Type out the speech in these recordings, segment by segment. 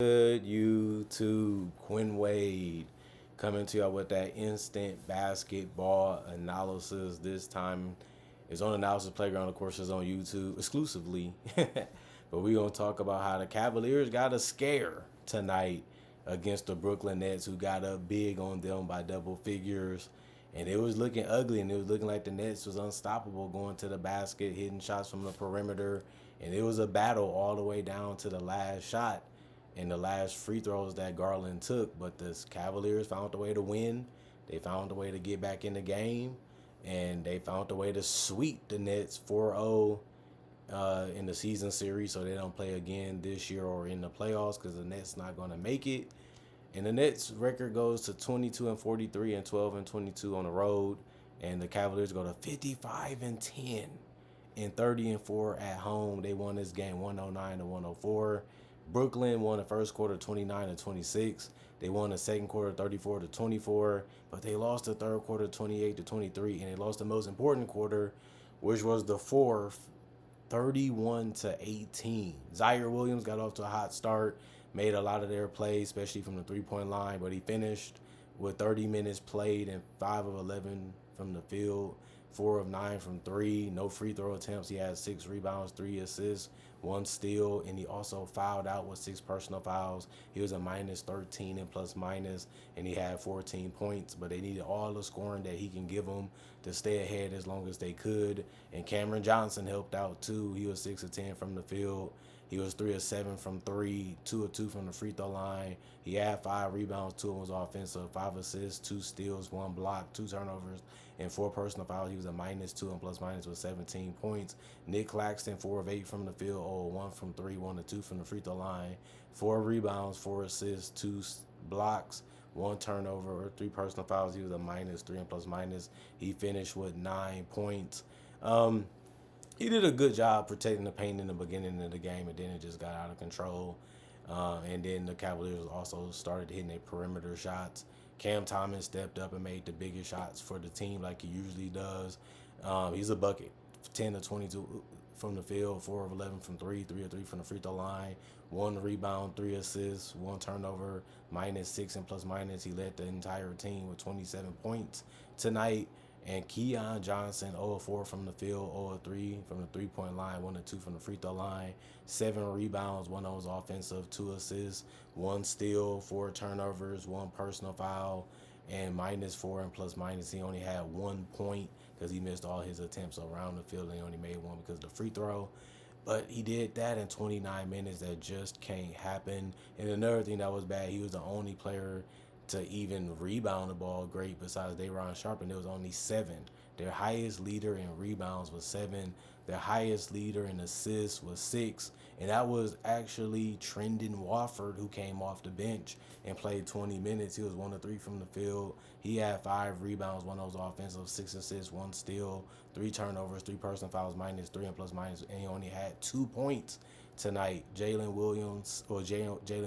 Good YouTube, Quinn Wade coming to y'all with that instant basketball analysis. This time it's on Analysis Playground, of course, it's on YouTube exclusively. But we're going to talk about how the Cavaliers got a scare tonight against the Brooklyn Nets, who got up big on them by double figures. And it was looking ugly, and it was looking like the Nets was unstoppable going to the basket, hitting shots from the perimeter. And it was a battle all the way down to the last shot and the last free throws that Garland took. But the Cavaliers found a way to win. They found a way to get back in the game, and they found a way to sweep the Nets 4-0 in the season series, so they don't play again this year or in the playoffs because the Nets not going to make it. And the Nets record goes to 22-43 and 12-22 on the road, and the Cavaliers go to 55-10 and 30-4 at home. They won this game 109-104. Brooklyn won the first quarter 29-26. They won the second quarter 34-24, but they lost the third quarter 28-23, and they lost the most important quarter, which was the fourth, 31-18. Zaire Williams got off to a hot start, made a lot of their plays, especially from the three-point line, but he finished with 30 minutes played and 5 of 11 from the field, 4 of 9 from 3, no free throw attempts. He had 6 rebounds, 3 assists, 1 steal, and he also fouled out with 6 personal fouls. He was a minus 13 in plus minus, and he had 14 points, but they needed all the scoring that he can give them to stay ahead as long as they could. And Cameron Johnson helped out too. He was 6 of 10 from the field. He was 3 of 7 from 3, 2 of 2 from the free throw line. He had 5 rebounds, 2 of them was offensive, 5 assists, 2 steals, 1 block, 2 turnovers, and 4 personal fouls. He was a minus 2 and plus minus with 17 points. Nick Claxton, 4 of 8 from the field, 1 from 3, 1 of 2 from the free throw line. 4 rebounds, 4 assists, 2 blocks, 1 turnover, or 3 personal fouls. He was a minus 3 and plus minus. He finished with 9 points. He did a good job protecting the paint in the beginning of the game, and then it just got out of control. And then the Cavaliers also started hitting their perimeter shots. Cam Thomas stepped up and made the biggest shots for the team like he usually does. He's a bucket, 10 of 22 from the field, 4 of 11 from 3, 3 of 3 from the free throw line, 1 rebound, 3 assists, 1 turnover, minus 6 and plus minus. He led the entire team with 27 points tonight. And Keon Johnson, 0 of 4 from the field, 0 of 3 from the three-point line, 1 of 2 from the free throw line, 7 rebounds, 1 of those offensive, 2 assists, 1 steal, 4 turnovers, 1 personal foul, and minus 4 and plus minus. He only had 1 point because he missed all his attempts around the field, and he only made 1 because of the free throw. But he did that in 29 minutes. That just can't happen. And another thing that was bad, he was the only player to even rebound the ball great besides Day'Ron Sharpe, and there was only 7. Their highest leader in rebounds was 7. Their highest leader in assists was 6. And that was actually Trendon Wofford, who came off the bench and played 20 minutes. He was 1 of 3 from the field. He had 5 rebounds, 1 of those offensive, 6 assists, 1 steal, 3 turnovers, 3 personal fouls, minus 3 and plus minus, and he only had 2 points tonight. Jalen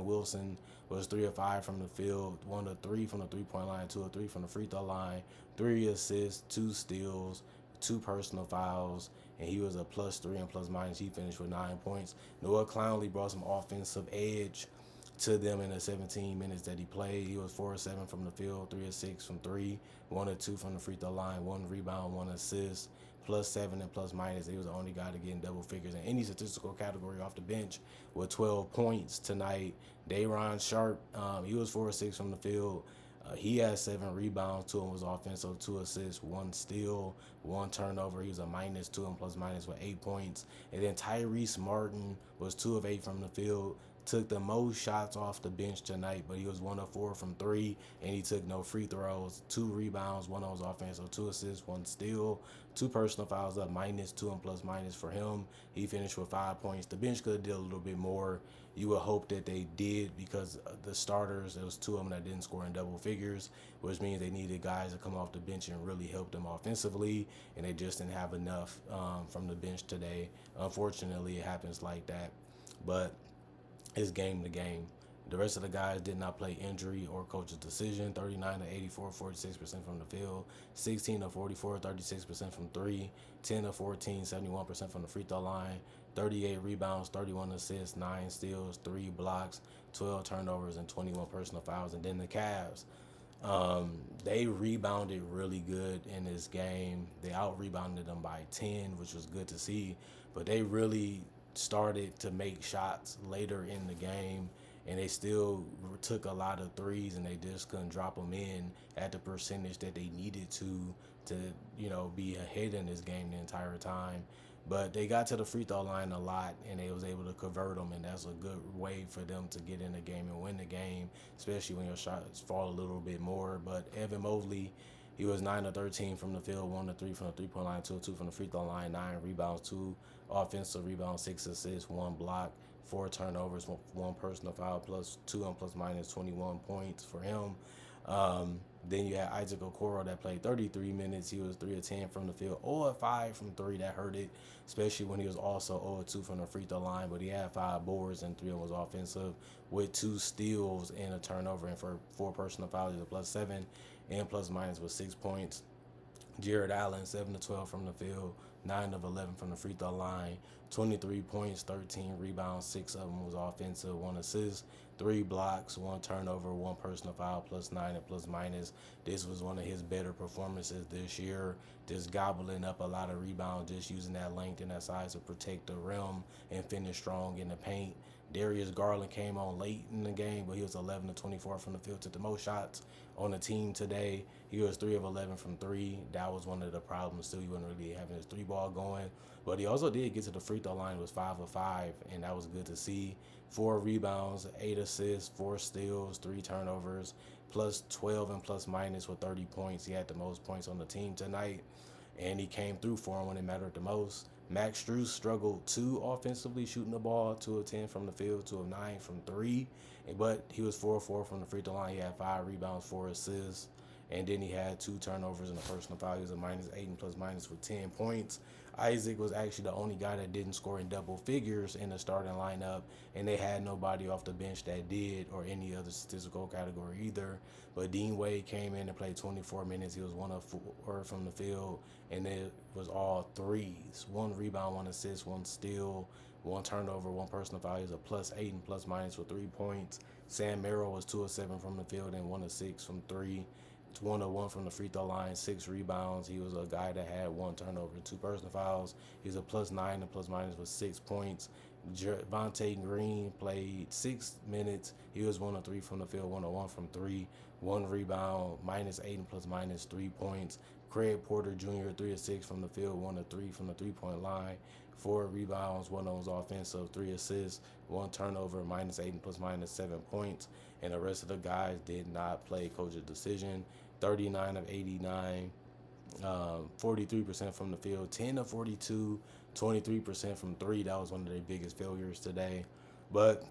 Wilson was 3 of 5 from the field, 1 of 3 from the three-point line, 2 of 3 from the free throw line, 3 assists, 2 steals, 2 personal fouls, and he was a plus 3 and plus minus. He finished with 9 points. Noah Clowney brought some offensive edge to them in the 17 minutes that he played. He was 4 of 7 from the field, 3 of 6 from 3, 1 of 2 from the free throw line, 1 rebound, 1 assist, plus 7 and plus minus. He was the only guy to get in double figures in any statistical category off the bench with 12 points tonight. Day'Ron Sharpe, he was 4 of 6 from the field. He had 7 rebounds, 2 of them was offensive, 2 assists, 1 steal, 1 turnover. He was a minus 2 and plus minus with 8 points. And then Tyrese Martin was 2 of 8 from the field. Took the most shots off the bench tonight, but he was 1 of 4 from 3, and he took no free throws, 2 rebounds, 1 of those offensive, 2 assists, 1 steal, 2 personal fouls up, minus 2 and plus minus for him. He finished with 5 points. The bench could have did a little bit more. You would hope that they did because the starters, there was 2 of them that didn't score in double figures, which means they needed guys to come off the bench and really help them offensively, and they just didn't have enough from the bench today. Unfortunately, it happens like that, but it's game to game. The rest of the guys did not play injury or coach's decision. 39 to 84, 46% from the field. 16 to 44, 36% from 3. 10 to 14, 71% from the free throw line. 38 rebounds, 31 assists, 9 steals, 3 blocks, 12 turnovers, and 21 personal fouls. And then the Cavs, they rebounded really good in this game. They out rebounded them by 10, which was good to see. But they really started to make shots later in the game, and they still took a lot of threes, and they just couldn't drop them in at the percentage that they needed to be ahead in this game the entire time. But they got to the free throw line a lot, and they was able to convert them, and that's a good way for them to get in the game and win the game, especially when your shots fall a little bit more. But Evan Mobley, he was 9 of 13 from the field, 1 of 3 from the 3-point line, 2 of 2 from the free throw line, 9 rebounds, 2 offensive rebounds, 6 assists, 1 block, 4 turnovers, 1 personal foul, plus 2 and plus minus 21 points for him. Then you had Isaac Okoro that played 33 minutes. He was 3 of 10 from the field, 0 of 5 from 3. That hurt it, especially when he was also 0 of 2 from the free throw line. But he had 5 boards and 3 of them was offensive, with 2 steals and a turnover, and for 4 personal fouls, he was a plus 7, and plus minus was 6 points. Jared Allen, 7 of 12 from the field, 9 of 11 from the free throw line, 23 points, 13 rebounds, 6 of them was offensive, 1 assist, 3 blocks, 1 turnover, 1 personal foul, plus 9 and plus minus. This was one of his better performances this year, just gobbling up a lot of rebounds, just using that length and that size to protect the rim and finish strong in the paint. Darius Garland came on late in the game, but he was 11 of 24 from the field, took the most shots on the team today. He was 3 of 11 from 3. That was one of the problems too. He wasn't really having his 3-ball going, but he also did get to the free throw line. It was 5 of 5, and that was good to see. 4 rebounds, 8 assists, 4 steals, 3 turnovers, plus 12 and plus minus with 30 points. He had the most points on the team tonight, and he came through for him when it mattered the most. Max Strus struggled too offensively, shooting the ball, 2 of 10 from the field, 2 of 9 from 3. But he was 4 of 4 from the free throw line. He had 5 rebounds, 4 assists, and then he had 2 turnovers and a personal foul. He was a minus 8 and plus minus with 10 points. Isaac was actually the only guy that didn't score in double figures in the starting lineup, and they had nobody off the bench that did, or any other statistical category either. But Dean Wade came in and played 24 minutes. He was 1 of 4 from the field, and it was all threes. 1 rebound, 1 assist, 1 steal, 1 turnover, 1 personal foul. He was a plus 8 and plus minus with 3 points. Sam Merrill was 2 of 7 from the field and 1 of 6 from 3. It's 1 of 1 from the free throw line, 6 rebounds. He was a guy that had 1 turnover and 2 personal fouls. He's a plus 9 and plus minus with 6 points. Javonte Green played 6 minutes. He was 1 of 3 from the field, 1 of 1 from 3, 1 rebound, minus 8 and plus minus 3 points. Craig Porter Jr., 3 of 6 from the field, 1 of 3 from the 3-point line, 4 rebounds, 1 of them was offensive, 3 assists, 1 turnover, minus 8 and plus minus 7 points. And the rest of the guys did not play coach's decision. 39 of 89, 43% from the field, 10 of 42, 23% from 3. That was one of their biggest failures today. But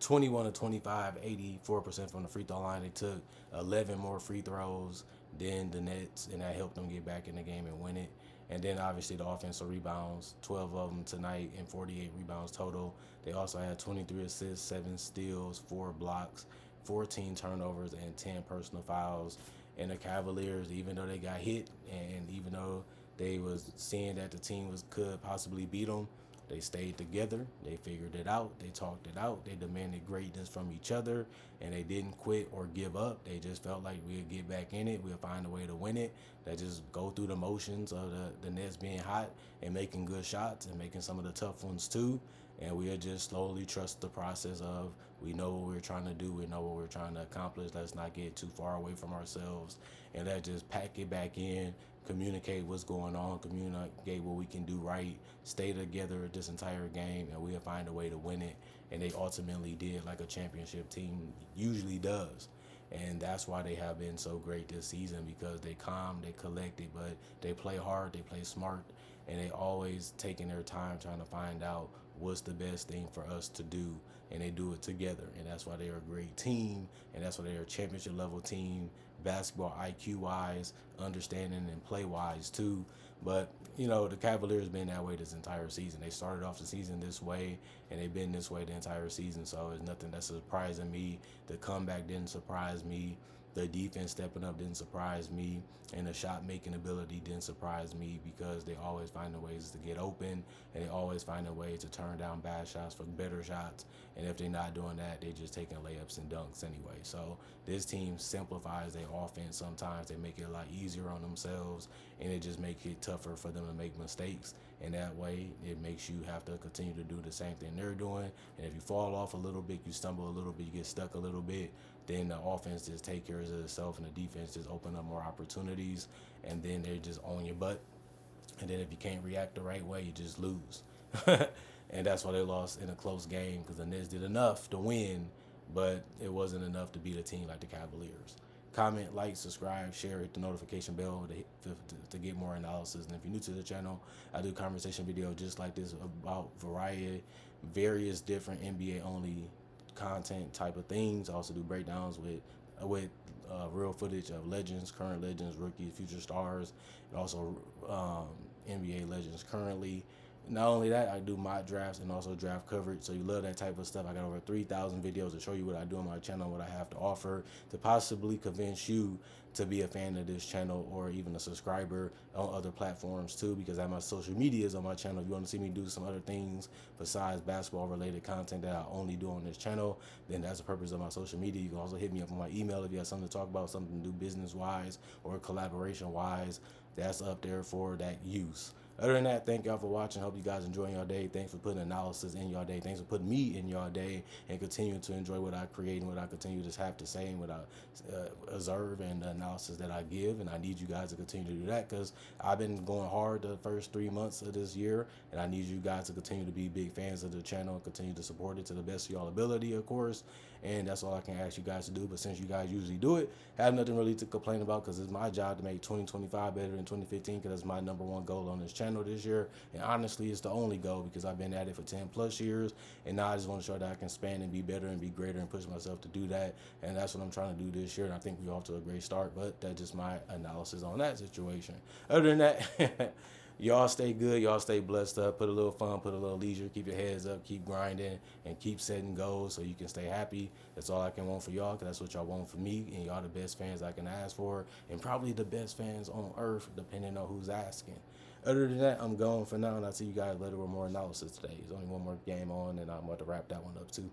21 of 25, 84% from the free throw line. They took 11 more free throws than the Nets, and that helped them get back in the game and win it. And then obviously the offensive rebounds, 12 of them tonight and 48 rebounds total. They also had 23 assists, 7 steals, 4 blocks, 14 turnovers, and 10 personal fouls. And the Cavaliers, even though they got hit, and even though they was seeing that the team could possibly beat them, they stayed together. They figured it out. They talked it out. They demanded greatness from each other, and they didn't quit or give up. They just felt like we'll get back in it. We'll find a way to win it. They just go through the motions of the Nets being hot and making good shots and making some of the tough ones too. And we'll just slowly trust the process of, we know what we're trying to do. We know what we're trying to accomplish. Let's not get too far away from ourselves. And let's just pack it back in, communicate what's going on, communicate what we can do right, stay together this entire game, and we'll find a way to win it. And they ultimately did, like a championship team usually does. And that's why they have been so great this season, because they calm, they collected, but they play hard, they play smart, and they always taking their time trying to find out what's the best thing for us to do, and they do it together. And that's why they're a great team, and that's why they're a championship level team, basketball IQ wise, understanding and play wise too. But the Cavaliers been that way this entire season. They started off the season this way, and they've been this way the entire season. So it's nothing that's surprising me. The comeback didn't surprise me. The defense stepping up didn't surprise me, and the shot making ability didn't surprise me because they always find the ways to get open, and they always find a way to turn down bad shots for better shots. And if they're not doing that, they're just taking layups and dunks anyway. So this team simplifies their offense. Sometimes they make it a lot easier on themselves, and it just makes it tougher for them to make mistakes. And that way, it makes you have to continue to do the same thing they're doing. And if you fall off a little bit, you stumble a little bit, you get stuck a little bit, then the offense just take care of itself, and the defense just open up more opportunities, and then they're just on your butt. And then if you can't react the right way, you just lose. And that's why they lost in a close game, because the Nets did enough to win, but it wasn't enough to beat a team like the Cavaliers. Comment, like, subscribe, share, hit the notification bell to get more analysis. And if you're new to the channel, I do conversation videos just like this about various different NBA only content type of things. I also do breakdowns with real footage of legends, current legends, rookies, future stars, and also NBA legends currently. Not only that, I do mock drafts and also draft coverage. So you love that type of stuff. I got over 3,000 videos to show you what I do on my channel, what I have to offer, to possibly convince you to be a fan of this channel or even a subscriber on other platforms too, because I have my social medias on my channel. If you want to see me do some other things besides basketball related content that I only do on this channel, then that's the purpose of my social media. You can also hit me up on my email if you have something to talk about, something to do business wise or collaboration wise. That's up there for that use. Other than that, thank y'all for watching. Hope you guys enjoying your day. Thanks for putting analysis in your day. Thanks for putting me in your day and continuing to enjoy what I create and what I continue to have to say and what I observe and the analysis that I give. And I need you guys to continue to do that, because I've been going hard the first 3 months of this year, and I need you guys to continue to be big fans of the channel and continue to support it to the best of y'all ability, of course. And that's all I can ask you guys to do. But since you guys usually do it, I have nothing really to complain about, because it's my job to make 2025 better than 2015, because that's my #1 goal on this channel this year. And honestly, it's the only goal, because I've been at it for 10 plus years, and now I just want to show that I can expand and be better and be greater and push myself to do that. And that's what I'm trying to do this year, and I think we're off to a great start. But that's just my analysis on that situation. Other than that, y'all stay good, y'all stay blessed up, put a little fun, put a little leisure, keep your heads up, keep grinding, and keep setting goals so you can stay happy. That's all I can want for y'all, because that's what y'all want for me, and y'all the best fans I can ask for, and probably the best fans on earth, depending on who's asking. Other than that, I'm going for now, and I'll see you guys later with more analysis today. There's only one more game on, and I'm about to wrap that one up too.